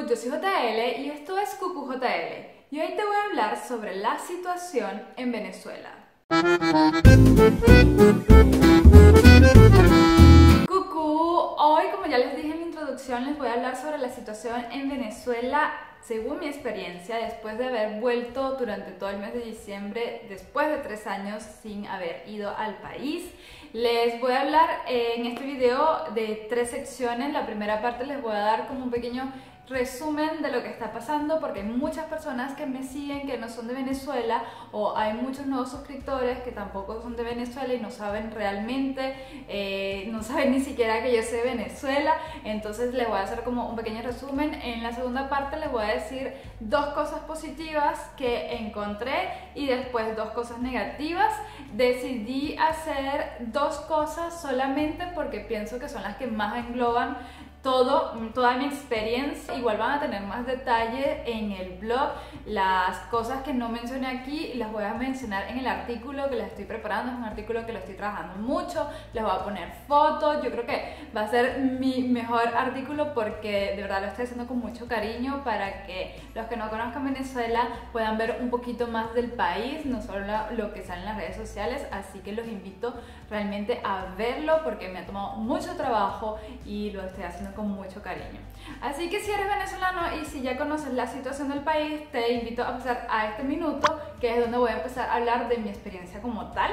yo soy JL y esto es Cucu JL y hoy te voy a hablar sobre la situación en Venezuela. Cucu, hoy como ya les dije en la introducción les voy a hablar sobre la situación en Venezuela según mi experiencia después de haber vuelto durante todo el mes de diciembre, después de 3 años sin haber ido al país. Les voy a hablar en este video de 3 secciones. La primera parte les voy a dar como un pequeño resumen de lo que está pasando porque hay muchas personas que me siguen que no son de Venezuela o hay muchos nuevos suscriptores que tampoco son de Venezuela y no saben realmente, no saben ni siquiera que yo soy de Venezuela. Entonces les voy a hacer como un pequeño resumen. En la segunda parte les voy a decir 2 cosas positivas que encontré y después 2 cosas negativas. Decidí hacer 2 cosas solamente porque pienso que son las que más engloban toda mi experiencia. Igual van a tener más detalle en el blog. Las cosas que no mencioné aquí las voy a mencionar en el artículo que les estoy preparando. Es un artículo que lo estoy trabajando mucho. Les voy a poner fotos. Yo creo que va a ser mi mejor artículo porque de verdad lo estoy haciendo con mucho cariño para que los que no conozcan Venezuela puedan ver un poquito más del país, no solo lo que sale en las redes sociales. Así que los invito realmente a verlo porque me ha tomado mucho trabajo y lo estoy haciendo con mucho cariño. Así que si eres venezolano y si ya conoces la situación del país, te invito a pasar a este minuto, que es donde voy a empezar a hablar de mi experiencia como tal.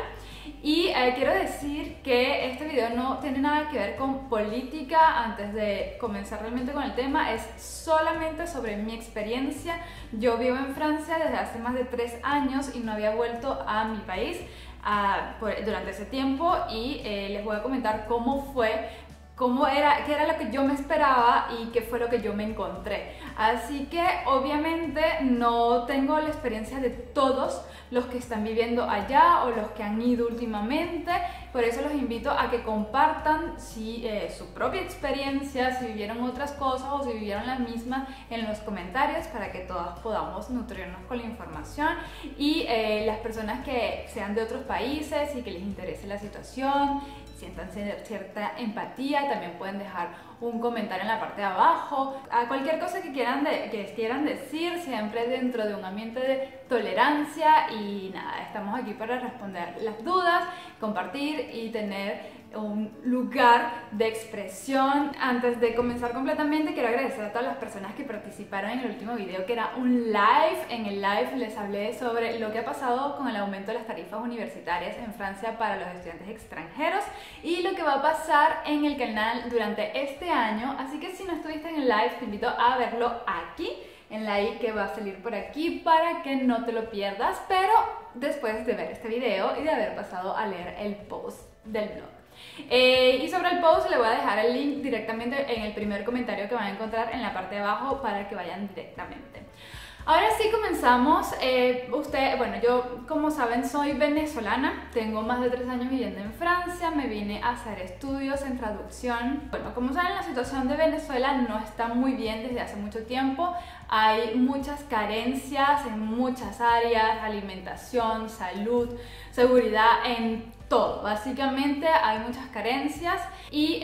Y quiero decir que este video no tiene nada que ver con política. Antes de comenzar realmente con el tema, es solamente sobre mi experiencia. Yo vivo en Francia desde hace más de 3 años y no había vuelto a mi país durante ese tiempo y les voy a comentar cómo fue, qué era lo que yo me esperaba y qué fue lo que yo me encontré. Así que obviamente no tengo la experiencia de todos los que están viviendo allá o los que han ido últimamente. Por eso los invito a que compartan su propia experiencia, si vivieron otras cosas o si vivieron las mismas en los comentarios para que todas podamos nutrirnos con la información. Y las personas que sean de otros países y que les interese la situación, sientan cierta empatía, también pueden dejar un comentario en la parte de abajo. A cualquier cosa que quieran decir, siempre dentro de un ambiente de tolerancia. Y nada, estamos aquí para responder las dudas, compartir y tener un lugar de expresión. Antes de comenzar completamente, quiero agradecer a todas las personas que participaron en el último video, que era un live. En el live les hablé sobre lo que ha pasado con el aumento de las tarifas universitarias en Francia para los estudiantes extranjeros y lo que va a pasar en el canal durante este año. Así que si no estuviste en el live, te invito a verlo aquí, en la i que va a salir por aquí, para que no te lo pierdas, pero después de ver este video y de haber pasado a leer el post del blog. Y sobre el post le voy a dejar el link directamente en el primer comentario que van a encontrar en la parte de abajo para que vayan directamente. Ahora sí comenzamos. Bueno, yo como saben soy venezolana, tengo más de 3 años viviendo en Francia, me vine a hacer estudios en traducción. Bueno, como saben, la situación de Venezuela no está muy bien desde hace mucho tiempo. Hay muchas carencias en muchas áreas: alimentación, salud, seguridad, en todo. Básicamente hay muchas carencias y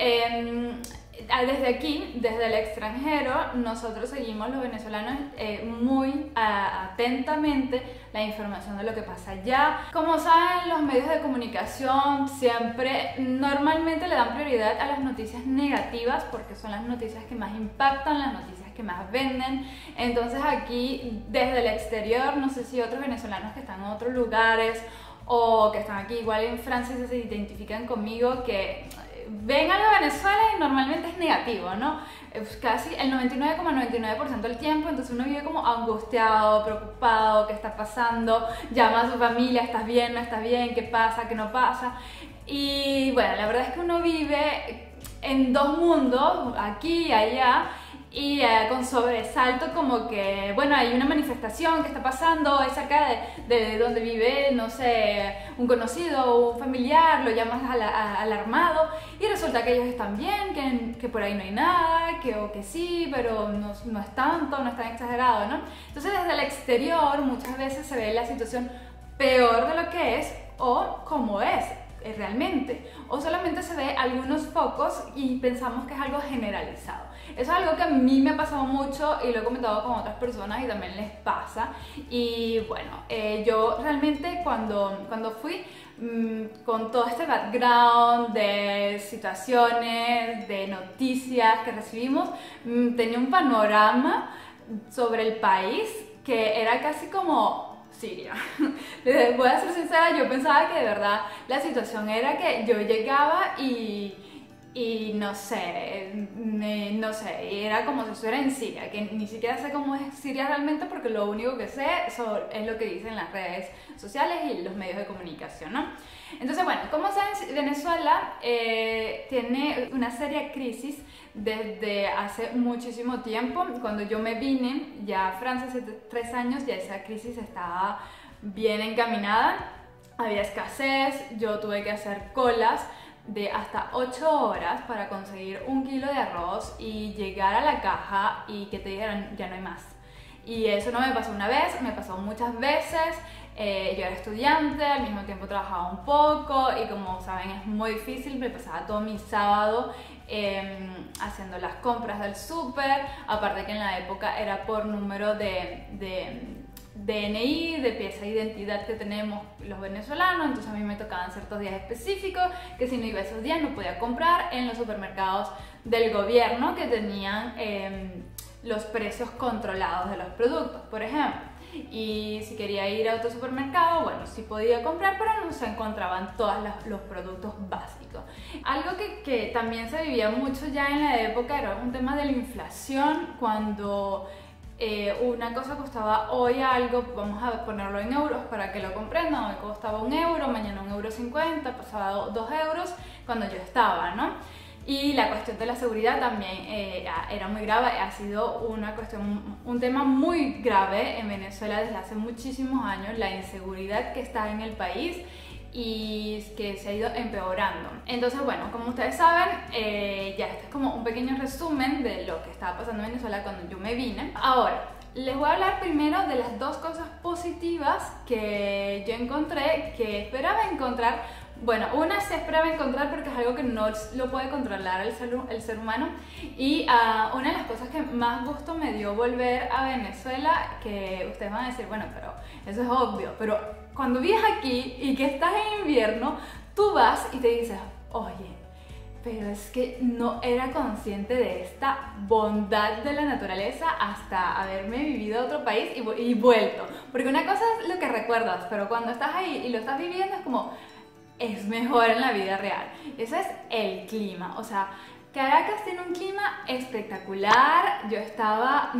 desde aquí, desde el extranjero, nosotros seguimos los venezolanos muy atentamente la información de lo que pasa allá. Como saben, los medios de comunicación siempre normalmente le dan prioridad a las noticias negativas porque son las noticias que más impactan, las noticias que más venden. Entonces aquí desde el exterior, no sé si otros venezolanos que están en otros lugares o que están aquí igual en Francia se identifican conmigo, que ven algo de Venezuela y normalmente es negativo, ¿no? Casi el 99,99% del tiempo. Entonces uno vive como angustiado, preocupado, ¿qué está pasando? Llama a su familia: ¿estás bien? ¿No estás bien? ¿Qué pasa? ¿Qué no pasa? Y bueno, la verdad es que uno vive en 2 mundos, aquí y allá, y con sobresalto, como que, bueno, hay una manifestación que está pasando, es cerca de donde vive, no sé, un conocido o un familiar, lo llamas alarmado y resulta que ellos están bien, que por ahí no hay nada, o que sí, pero no es tanto, no es tan exagerado, ¿no? Entonces desde el exterior muchas veces se ve la situación peor de lo que es o como es. realmente, o solamente se ve algunos focos y pensamos que es algo generalizado. Eso es algo que a mí me ha pasado mucho y lo he comentado con otras personas y también les pasa. Y bueno, yo realmente cuando fui con todo este background de situaciones, de noticias que recibimos, tenía un panorama sobre el país que era casi como Siria. Voy a ser sincera, yo pensaba que de verdad la situación era que yo llegaba y no sé, era como si estuviera en Siria, que ni siquiera sé cómo es Siria realmente porque lo único que sé es lo que dicen las redes sociales y los medios de comunicación, ¿no? Entonces, bueno, como saben, Venezuela tiene una seria crisis desde hace muchísimo tiempo. Cuando yo me vine ya a Francia hace 3 años, ya esa crisis estaba bien encaminada, había escasez, yo tuve que hacer colas de hasta 8 horas para conseguir 1 kilo de arroz y llegar a la caja y que te dijeran ya no hay más. Y eso no me pasó una vez, me pasó muchas veces. Yo era estudiante, al mismo tiempo trabajaba un poco y como saben es muy difícil, me pasaba todo mi sábado haciendo las compras del súper, aparte que en la época era por número de DNI, de pieza de identidad que tenemos los venezolanos, entonces a mí me tocaban ciertos días específicos que si no iba esos días no podía comprar en los supermercados del gobierno que tenían los precios controlados de los productos, por ejemplo. Y si quería ir a otro supermercado, bueno, sí podía comprar, pero no se encontraban todos los productos básicos. Algo que también se vivía mucho ya en la época era un tema de la inflación, cuando una cosa costaba hoy algo, vamos a ponerlo en euros para que lo comprendan, hoy costaba 1 euro, mañana 1,50 €, pasaba 2 euros cuando yo estaba, ¿no? Y la cuestión de la seguridad también era muy grave, ha sido un tema muy grave en Venezuela desde hace muchísimos años, la inseguridad que está en el país y que se ha ido empeorando. Entonces, bueno, como ustedes saben, ya este es como un pequeño resumen de lo que estaba pasando en Venezuela cuando yo me vine. Ahora, les voy a hablar primero de las 2 cosas positivas que yo encontré, que esperaba encontrar. Bueno, una se esperaba encontrar porque es algo que no lo puede controlar el ser humano, y una de las cosas que más gusto me dio volver a Venezuela, que ustedes van a decir, bueno, pero eso es obvio, pero cuando vives aquí y que estás en invierno, tú vas y te dices, oye, pero es que no era consciente de esta bondad de la naturaleza hasta haberme vivido a otro país y vuelto, porque una cosa es lo que recuerdas, pero cuando estás ahí y lo estás viviendo es como, es mejor en la vida real. Ese es el clima, o sea, Caracas tiene un clima espectacular. Yo estaba,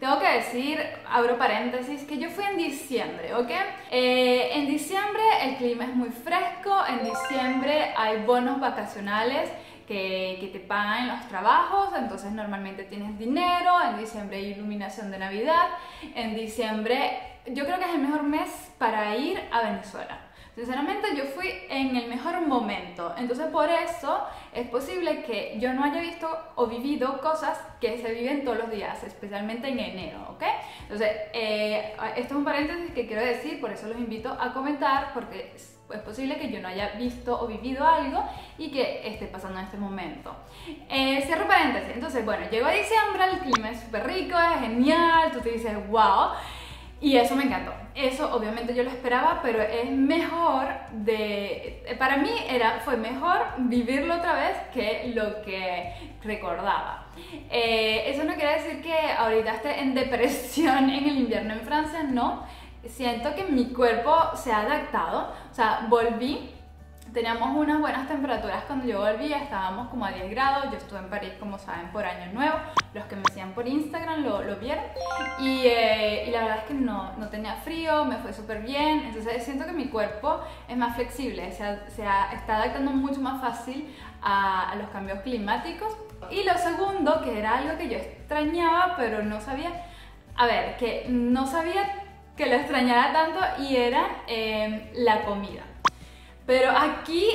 tengo que decir, abro paréntesis, que yo fui en diciembre, ¿ok? En diciembre el clima es muy fresco, en diciembre hay bonos vacacionales que te pagan en los trabajos, entonces normalmente tienes dinero, en diciembre hay iluminación de Navidad, en diciembre yo creo que es el mejor mes para ir a Venezuela. Sinceramente yo fui en el mejor momento, entonces por eso es posible que yo no haya visto o vivido cosas que se viven todos los días, especialmente en enero, ¿ok? Entonces, esto es un paréntesis que quiero decir, por eso los invito a comentar, porque es posible que yo no haya visto o vivido algo y que esté pasando en este momento. Cierro paréntesis, entonces bueno, llegó diciembre, el clima es súper rico, es genial, tú te dices wow. Y eso me encantó, eso obviamente yo lo esperaba, pero es mejor para mí fue mejor vivirlo otra vez que lo que recordaba. Eso no quiere decir que ahorita esté en depresión en el invierno en Francia, no. Siento que mi cuerpo se ha adaptado, o sea, volví. Teníamos unas buenas temperaturas cuando yo volví, estábamos como a 10 grados, yo estuve en París, como saben, por Año Nuevo, los que me siguen por Instagram lo vieron, y la verdad es que no tenía frío, me fue súper bien, entonces siento que mi cuerpo es más flexible, está adaptando mucho más fácil a los cambios climáticos. Y lo segundo, que era algo que yo extrañaba, pero no sabía, que lo extrañara tanto, y era la comida. Pero aquí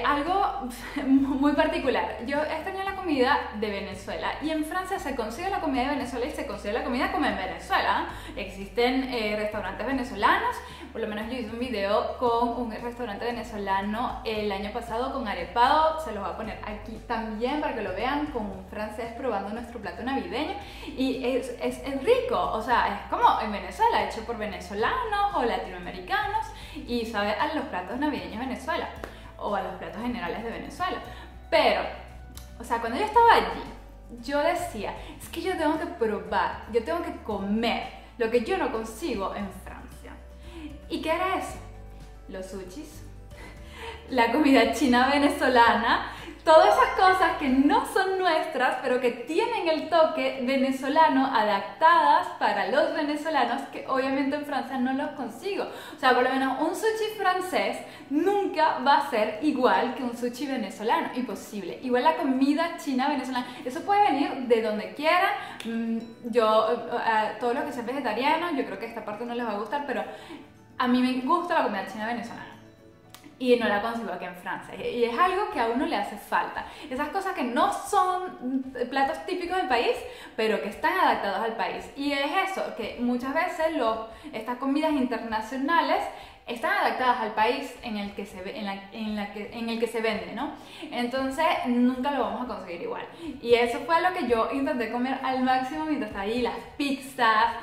algo muy particular. Yo extraño la comida de Venezuela, y en Francia se consigue la comida de Venezuela y se consigue la comida como en Venezuela. Existen restaurantes venezolanos, Por lo menos yo hice un video con un restaurante venezolano el año pasado con arepado, se los voy a poner aquí también para que lo vean, con un francés probando nuestro plato navideño, y es rico, o sea, es como en Venezuela, hecho por venezolanos o latinoamericanos, y sabe a los platos navideños de Venezuela o a los platos generales de Venezuela. Pero, o sea, cuando yo estaba allí, yo decía, es que yo tengo que probar, yo tengo que comer lo que yo no consigo en Francia. ¿Y qué era eso? Los sushis, la comida china venezolana, todas esas cosas que no son nuestras, pero que tienen el toque venezolano, adaptadas para los venezolanos, que obviamente en Francia no los consigo. O sea, por lo menos un sushi francés nunca va a ser igual que un sushi venezolano, imposible. Igual la comida china venezolana, eso puede venir de donde quiera. Todos los que sean vegetarianos, yo creo que esta parte no les va a gustar, pero a mí me gusta la comida china venezolana. Y no la consigo aquí en Francia, y es algo que a uno le hace falta, esas cosas que no son platos típicos del país, pero que están adaptados al país. Y es eso, que muchas veces estas comidas internacionales están adaptadas al país en el que se vende, ¿no? Entonces nunca lo vamos a conseguir igual. Y eso fue lo que yo intenté comer al máximo mientras estaba ahí, las pizzas,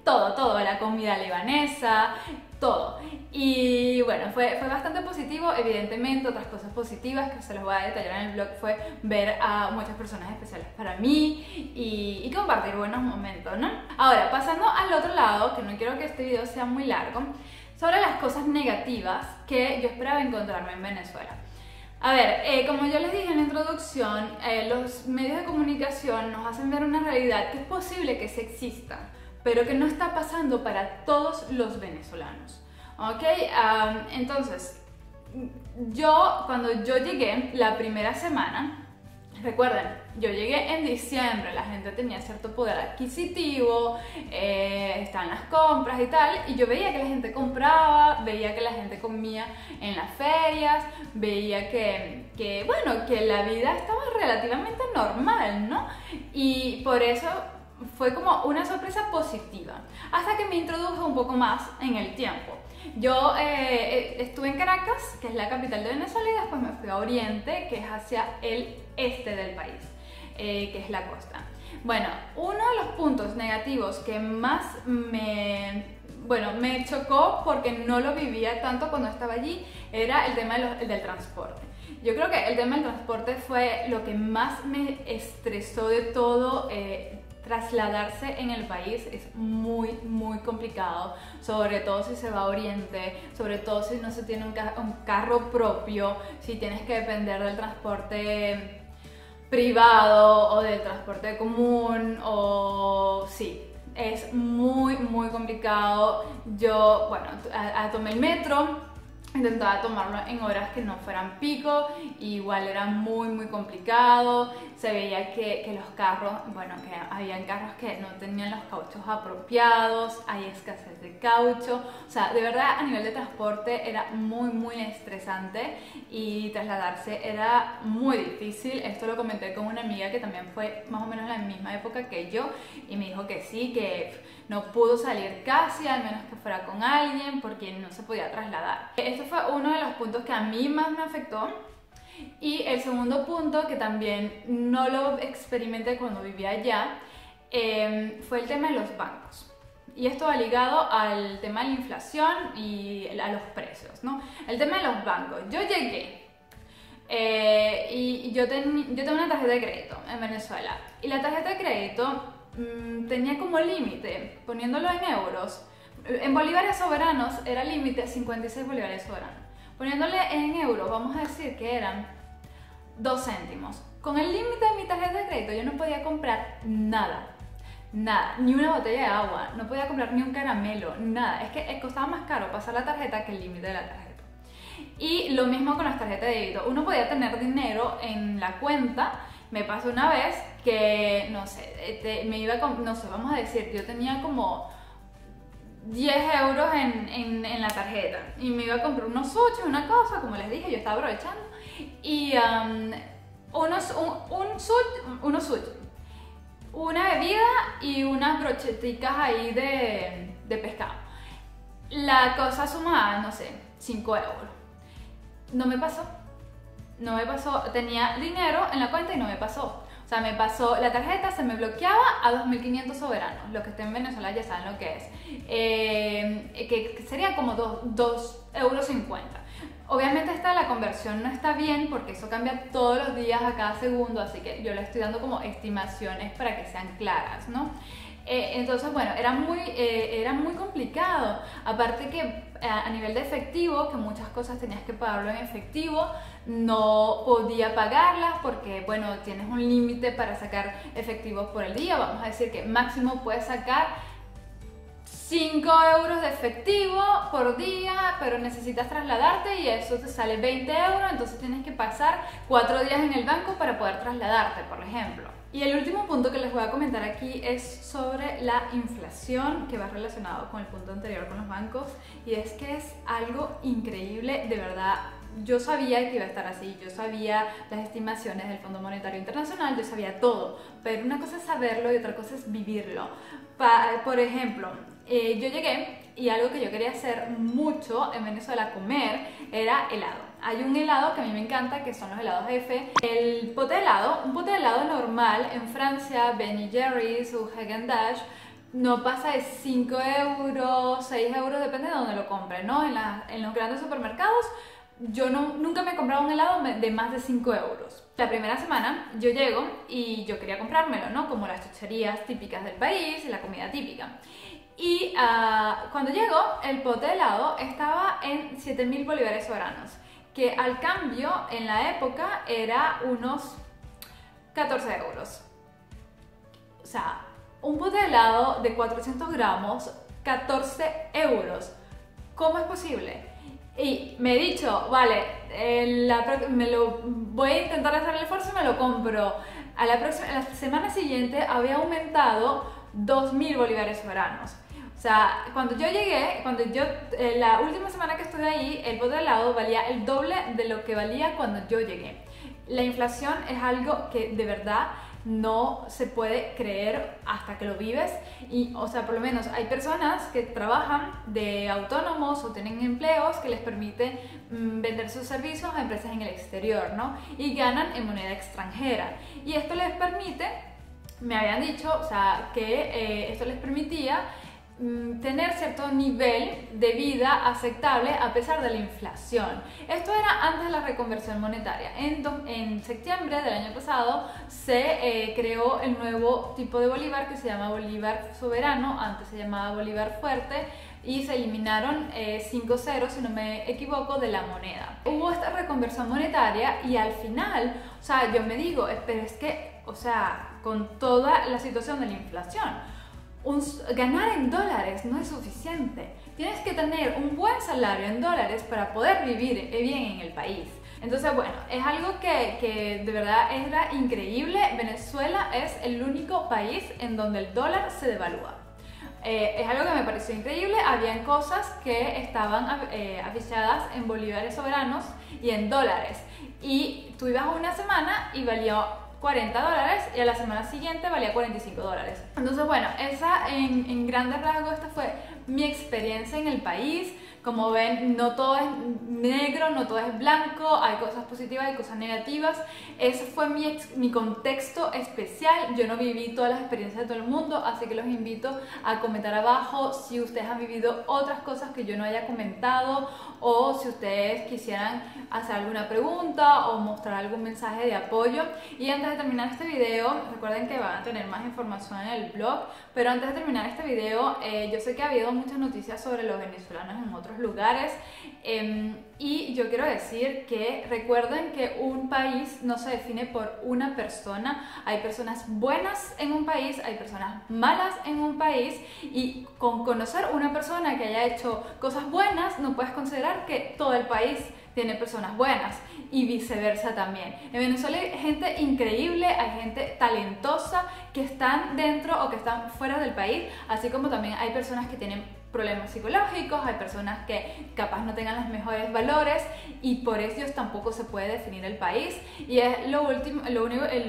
todo, la comida libanesa, todo. Y bueno, fue bastante positivo. Evidentemente, otras cosas positivas que se los voy a detallar en el blog fue ver a muchas personas especiales para mí y compartir buenos momentos, ¿no? Ahora, pasando al otro lado, que no quiero que este video sea muy largo, sobre las cosas negativas que yo esperaba encontrarme en Venezuela. A ver, como yo les dije en la introducción, los medios de comunicación nos hacen ver una realidad que es posible que se exista, pero que no está pasando para todos los venezolanos. ¿Ok? Entonces, cuando yo llegué la primera semana, recuerden, yo llegué en diciembre, la gente tenía cierto poder adquisitivo, estaban las compras y tal, y yo veía que la gente compraba, veía que la gente comía en las ferias, veía que la vida estaba relativamente normal, ¿no? Y por eso fue como una sorpresa positiva, hasta que me introduje un poco más en el tiempo. Yo estuve en Caracas, que es la capital de Venezuela, y después me fui a Oriente, que es hacia el este del país, que es la costa. Bueno, uno de los puntos negativos que más me chocó, porque no lo vivía tanto cuando estaba allí, era el tema del transporte. Yo creo que el tema del transporte fue lo que más me estresó de todo. Trasladarse en el país es muy complicado, sobre todo si se va a Oriente, sobre todo si no se tiene un carro propio, si tienes que depender del transporte privado o del transporte común, es muy complicado. Yo, tomé el metro. Intentaba tomarlo en horas que no fueran pico, igual era muy complicado. Se veía que los carros, que habían carros que no tenían los cauchos apropiados, hay escasez de caucho. O sea, de verdad a nivel de transporte era muy estresante, y trasladarse era muy difícil. Esto lo comenté con una amiga que también fue más o menos en la misma época que yo, y me dijo que sí, que no pudo salir casi, al menos que fuera con alguien, porque no se podía trasladar. Este fue uno de los puntos que a mí más me afectó. Y el segundo punto, que también no lo experimenté cuando vivía allá, fue el tema de los bancos. Y esto va ligado al tema de la inflación y a los precios, ¿no? El tema de los bancos. Yo llegué y yo tengo una tarjeta de crédito en Venezuela, y la tarjeta de crédito tenía como límite, poniéndolo en euros, en bolívares soberanos era límite 56 bolívares soberanos. Poniéndole en euros, vamos a decir que eran 2 céntimos. Con el límite de mi tarjeta de crédito yo no podía comprar nada, ni una botella de agua, no podía comprar ni un caramelo, nada. Es que costaba más caro pasar la tarjeta que el límite de la tarjeta. Y lo mismo con las tarjetas de débito. Uno podía tener dinero en la cuenta. Me pasó una vez que, no sé, vamos a decir, yo tenía como 10 euros en la tarjeta, y me iba a comprar unos sushi, una cosa, como les dije, yo estaba aprovechando, y unos sushi, una bebida y unas brocheticas ahí de pescado. la cosa sumaba, no sé, 5 euros. No me pasó. No me pasó, tenía dinero en la cuenta y no me pasó. O sea, me pasó, la tarjeta se me bloqueaba a 2.500 soberanos. Los que estén en Venezuela ya saben lo que es. Que sería como 2,50 euros. Obviamente la conversión no está bien porque eso cambia todos los días a cada segundo, así que yo le estoy dando como estimaciones para que sean claras, ¿no? Entonces, bueno, era muy complicado. Aparte que a nivel de efectivo, que muchas cosas tenías que pagarlo en efectivo, no podía pagarlas porque, bueno, tienes un límite para sacar efectivos por el día. Vamos a decir que máximo puedes sacar 5 euros de efectivo por día, pero necesitas trasladarte y eso te sale 20 euros, entonces tienes que pasar 4 días en el banco para poder trasladarte, por ejemplo. Y el último punto que les voy a comentar aquí es sobre la inflación, que va relacionado con el punto anterior con los bancos, y es que es algo increíble, de verdad. Yo sabía que iba a estar así, yo sabía las estimaciones del Fondo Monetario Internacional, yo sabía todo, pero una cosa es saberlo y otra cosa es vivirlo. Por ejemplo, yo llegué y algo que yo quería hacer mucho en Venezuela, comer, era helado. Hay un helado que a mí me encanta, que son los helados F. El pote de helado, un pote de helado normal en Francia, Ben & Jerry's o Häagen-Dazs, no pasa de 5 euros, 6 euros, depende de dónde lo compre, ¿no? En los grandes supermercados, yo nunca me he comprado un helado de más de 5 euros. La primera semana yo llego y yo quería comprármelo, ¿no? Como las chucherías típicas del país y la comida típica. Y cuando llego, el pote de helado estaba en 7.000 bolívares soberanos, que al cambio en la época era unos 14 euros. O sea, un pote de helado de 400 gramos, 14 euros. ¿Cómo es posible? Y me he dicho, vale, voy a intentar hacer el esfuerzo y me lo compro. La semana siguiente había aumentado 2.000 bolívares soberanos. O sea, cuando yo llegué, la última semana que estuve ahí, el pote de helado valía el doble de lo que valía cuando yo llegué. La inflación es algo que de verdad no se puede creer hasta que lo vives. Y, o sea, por lo menos hay personas que trabajan de autónomos o tienen empleos que les permiten vender sus servicios a empresas en el exterior, ¿no? Y ganan en moneda extranjera. Y esto les permite, me habían dicho, o sea, que esto les permitía tener cierto nivel de vida aceptable a pesar de la inflación. Esto era antes de la reconversión monetaria. En septiembre del año pasado se creó el nuevo tipo de bolívar que se llama bolívar soberano, antes se llamaba bolívar fuerte, y se eliminaron 5 ceros, si no me equivoco, de la moneda. Hubo esta reconversión monetaria y al final, o sea, yo me digo, pero es que, o sea, con toda la situación de la inflación, ganar en dólares no es suficiente. Tienes que tener un buen salario en dólares para poder vivir bien en el país. Entonces, bueno, es algo que de verdad era increíble. Venezuela es el único país en donde el dólar se devalúa. Es algo que me pareció increíble. Habían cosas que estaban afichadas en bolívares soberanos y en dólares. Y tú ibas una semana y valía 40 dólares y a la semana siguiente valía 45 dólares. Entonces, bueno, en grandes rasgos esta fue mi experiencia en el país. Como ven, no todo es negro, no todo es blanco, hay cosas positivas, hay cosas negativas. Ese fue mi contexto especial. Yo no viví todas las experiencias de todo el mundo, así que los invito a comentar abajo si ustedes han vivido otras cosas que yo no haya comentado, o si ustedes quisieran hacer alguna pregunta o mostrar algún mensaje de apoyo. Y antes de terminar este video, recuerden que van a tener más información en el blog, pero antes de terminar este video, yo sé que ha habido muchas noticias sobre los venezolanos en otros lugares, y yo quiero decir que recuerden que un país no se define por una persona. Hay personas buenas en un país, hay personas malas en un país, y con conocer una persona que haya hecho cosas buenas no puedes considerar que todo el país tiene personas buenas, y viceversa también. En Venezuela hay gente increíble, hay gente talentosa que están dentro o que están fuera del país, así como también hay personas que tienen problemas psicológicos, hay personas que capaz no tengan los mejores valores, y por ellos tampoco se puede definir el país. Y es lo único,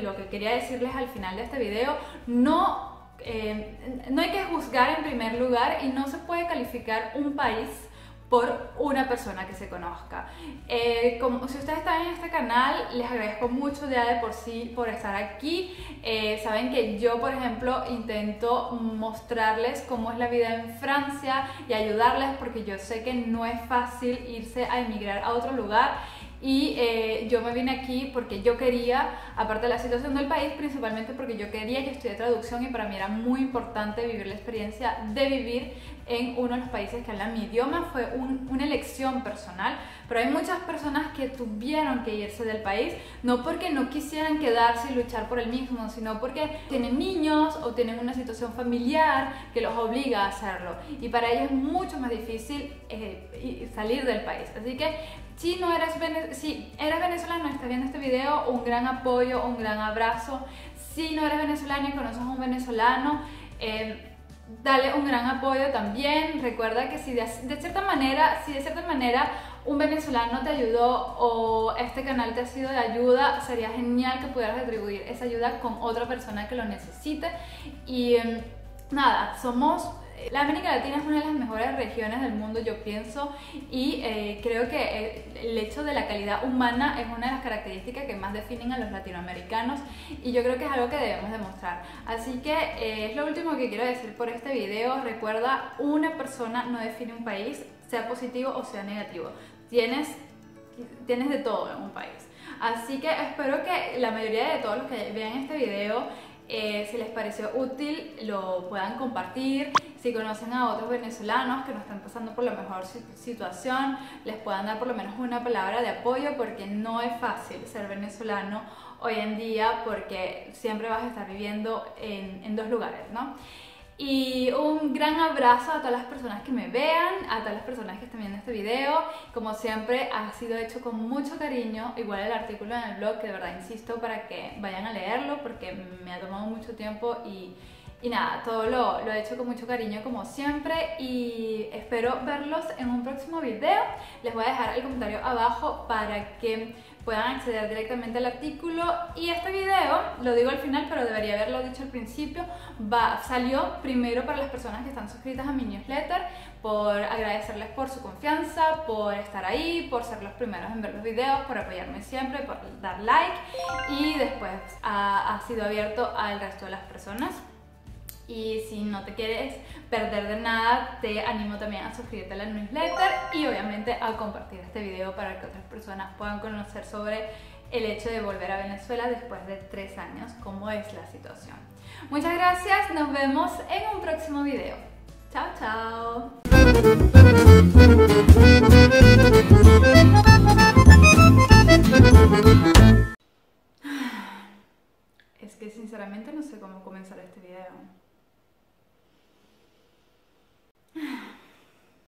lo que quería decirles al final de este video: no no hay que juzgar en primer lugar y no se puede calificar un país por una persona que se conozca. Como si ustedes están en este canal, les agradezco mucho ya de por sí por estar aquí. Saben que yo, por ejemplo, intento mostrarles cómo es la vida en Francia y ayudarles, porque yo sé que no es fácil irse a emigrar a otro lugar. Y yo me vine aquí porque yo quería, aparte de la situación del país, principalmente porque yo quería, yo estudié traducción y para mí era muy importante vivir la experiencia de vivir en uno de los países que hablan mi idioma. Fue una elección personal, pero hay muchas personas que tuvieron que irse del país, no porque no quisieran quedarse y luchar por el mismo, sino porque tienen niños o tienen una situación familiar que los obliga a hacerlo. Y para ellos es mucho más difícil salir del país. Así que si eres venezolano y estás viendo este video, un gran apoyo, un gran abrazo. Si no eres venezolano y conoces a un venezolano, dale un gran apoyo también. Recuerda que si de cierta manera un venezolano te ayudó o este canal te ha sido de ayuda, sería genial que pudieras retribuir esa ayuda con otra persona que lo necesite. Y nada, la América Latina es una de las mejores regiones del mundo, yo pienso, y creo que el hecho de la calidad humana es una de las características que más definen a los latinoamericanos, y yo creo que es algo que debemos demostrar. Así que es lo último que quiero decir por este video. Recuerda, una persona no define un país, sea positivo o sea negativo. Tienes de todo en un país. Así que espero que la mayoría de todos los que vean este video, si les pareció útil, lo puedan compartir. Si conocen a otros venezolanos que no están pasando por la mejor situación, les puedan dar por lo menos una palabra de apoyo, porque no es fácil ser venezolano hoy en día, porque siempre vas a estar viviendo en dos lugares, ¿no? Y un gran abrazo a todas las personas que me vean, a todas las personas que están viendo este video. Como siempre, ha sido hecho con mucho cariño, igual el artículo en el blog, que de verdad insisto para que vayan a leerlo, porque me ha tomado mucho tiempo y nada, todo lo he hecho con mucho cariño como siempre, y espero verlos en un próximo video. Les voy a dejar el comentario abajo para que puedan acceder directamente al artículo. Y este video, lo digo al final, pero debería haberlo dicho al principio, salió primero para las personas que están suscritas a mi newsletter, por agradecerles por su confianza, por estar ahí, por ser los primeros en ver los videos, por apoyarme siempre, por dar like, y después ha sido abierto al resto de las personas. Y si no te quieres perder de nada, te animo también a suscribirte a la newsletter y obviamente a compartir este video para que otras personas puedan conocer sobre el hecho de volver a Venezuela después de 3 años, cómo es la situación. Muchas gracias, nos vemos en un próximo video. Chao, chao. Es que sinceramente no sé cómo comenzar este video.